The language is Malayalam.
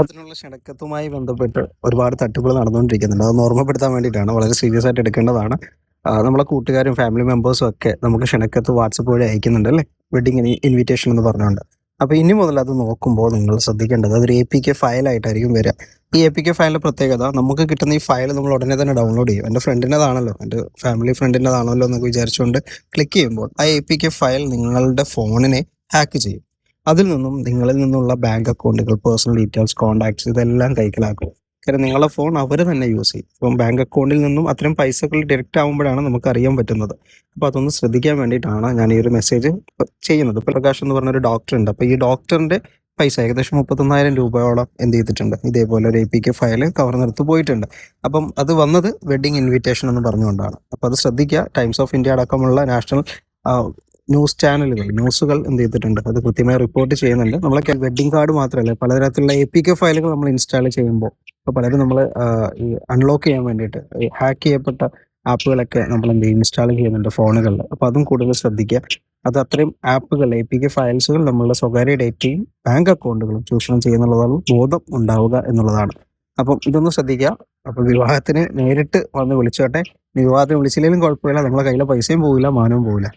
അതിനുള്ള ക്ഷണക്കത്തുമായി ബന്ധപ്പെട്ട് ഒരുപാട് തട്ടിപ്പുകൾ നടന്നുകൊണ്ടിരിക്കുന്നുണ്ട്. അതൊന്ന് ഓർമ്മപ്പെടുത്താൻ വേണ്ടിയിട്ടാണ്. വളരെ സീരിയസ് ആയിട്ട് എടുക്കേണ്ടതാണ്. നമ്മളെ കൂട്ടുകാരും ഫാമിലി മെമ്പേഴ്സും ഒക്കെ നമുക്ക് ക്ഷണക്കത്ത് വാട്സപ്പ് വഴി അയക്കുന്നുണ്ട് അല്ലേ? വെഡിങ് ഇൻവിറ്റേഷൻ എന്ന് പറഞ്ഞുകൊണ്ട്. അപ്പോൾ ഇനി മുതൽ അത് നോക്കുമ്പോൾ നിങ്ങൾ ശ്രദ്ധിക്കേണ്ടത് അതൊരു APK ഫയലായിട്ടായിരിക്കും വരിക. ഈ APK ഫയലിൻ്റെ പ്രത്യേകത, നമുക്ക് കിട്ടുന്ന ഈ ഫയൽ നമ്മൾ ഉടനെ തന്നെ ഡൗൺലോഡ് ചെയ്യും. എൻ്റെ ഫ്രണ്ടിൻ്റെതാണല്ലോ, എൻ്റെ ഫാമിലി ഫ്രണ്ടിൻ്റെതാണല്ലോ എന്നൊക്കെ വിചാരിച്ചുകൊണ്ട് ക്ലിക്ക് ചെയ്യുമ്പോൾ ആ APK ഫയൽ നിങ്ങളുടെ ഫോണിനെ ഹാക്ക് ചെയ്യും. അതിൽ നിന്നും നിങ്ങളിൽ നിന്നുള്ള ബാങ്ക് അക്കൗണ്ടുകൾ, പേഴ്സണൽ ഡീറ്റെയിൽസ്, കോൺടാക്ട്സ് ഇതെല്ലാം കൈക്കലാക്കും. കാരണം നിങ്ങളുടെ ഫോൺ അവർ തന്നെ യൂസ് ചെയ്യും. ഇപ്പം ബാങ്ക് അക്കൗണ്ടിൽ നിന്നും അത്തരം പൈസകൾ ഡയറക്റ്റ് ആകുമ്പോഴാണ് നമുക്ക് അറിയാൻ പറ്റുന്നത്. അപ്പോൾ അതൊന്ന് ശ്രദ്ധിക്കാൻ വേണ്ടിയിട്ടാണ് ഞാൻ ഈ ഒരു മെസ്സേജ് ചെയ്യുന്നത്. ഇപ്പോൾ പ്രകാശ് എന്ന് പറഞ്ഞൊരു ഡോക്ടർ ഉണ്ട്. അപ്പോൾ ഈ ഡോക്ടറിൻ്റെ പൈസ ഏകദേശം 31,000 രൂപയോളം എന്ത് ചെയ്തിട്ടുണ്ട്, ഇതേപോലെ ഒരു APK ഫയൽ കവർന്നെടുത്ത് പോയിട്ടുണ്ട്. അപ്പം അത് വന്നത് വെഡിങ് ഇൻവിറ്റേഷൻ എന്ന് പറഞ്ഞുകൊണ്ടാണ്. അപ്പോൾ അത് ശ്രദ്ധിക്കുക. ടൈംസ് ഓഫ് ഇന്ത്യ അടക്കമുള്ള നാഷണൽ ന്യൂസ് ചാനലുകൾ, ന്യൂസുകൾ എന്ത് ചെയ്തിട്ടുണ്ട്, അത് കൃത്യമായി റിപ്പോർട്ട് ചെയ്യുന്നുണ്ട്. നമ്മളൊക്കെ വെഡിങ് കാർഡ് മാത്രമല്ല, പലതരത്തിലുള്ള APK ഫയലുകൾ നമ്മൾ ഇൻസ്റ്റാൾ ചെയ്യുമ്പോൾ ഇപ്പോൾ പലരും നമ്മൾ ഈ അൺലോക്ക് ചെയ്യാൻ വേണ്ടിയിട്ട് ഹാക്ക് ചെയ്യപ്പെട്ട ആപ്പുകളൊക്കെ നമ്മൾ എന്ത് ചെയ്യും, ഇൻസ്റ്റാൾ ചെയ്യുന്നുണ്ട് ഫോണുകളിൽ. അപ്പോൾ അതും കൂടുതൽ ശ്രദ്ധിക്കുക. അത് അത്രയും ആപ്പുകൾ, APK ഫയൽസുകൾ നമ്മളുടെ സ്വകാര്യ ഡേറ്റയും ബാങ്ക് അക്കൗണ്ടുകളും ചൂഷണം ചെയ്യുന്നുള്ളതാണ് ബോധം ഉണ്ടാവുക എന്നുള്ളതാണ്. അപ്പം ഇതൊന്ന് ശ്രദ്ധിക്കുക. അപ്പോൾ വിവാഹത്തിന് നേരിട്ട് വന്ന് വിളിച്ചോട്ടെ. വിവാഹത്തിന് വിളിച്ചില്ലെങ്കിലും കുഴപ്പമില്ല, നമ്മളെ കയ്യിലെ പൈസയും പോവില്ല, മാനവും പോവില്ല.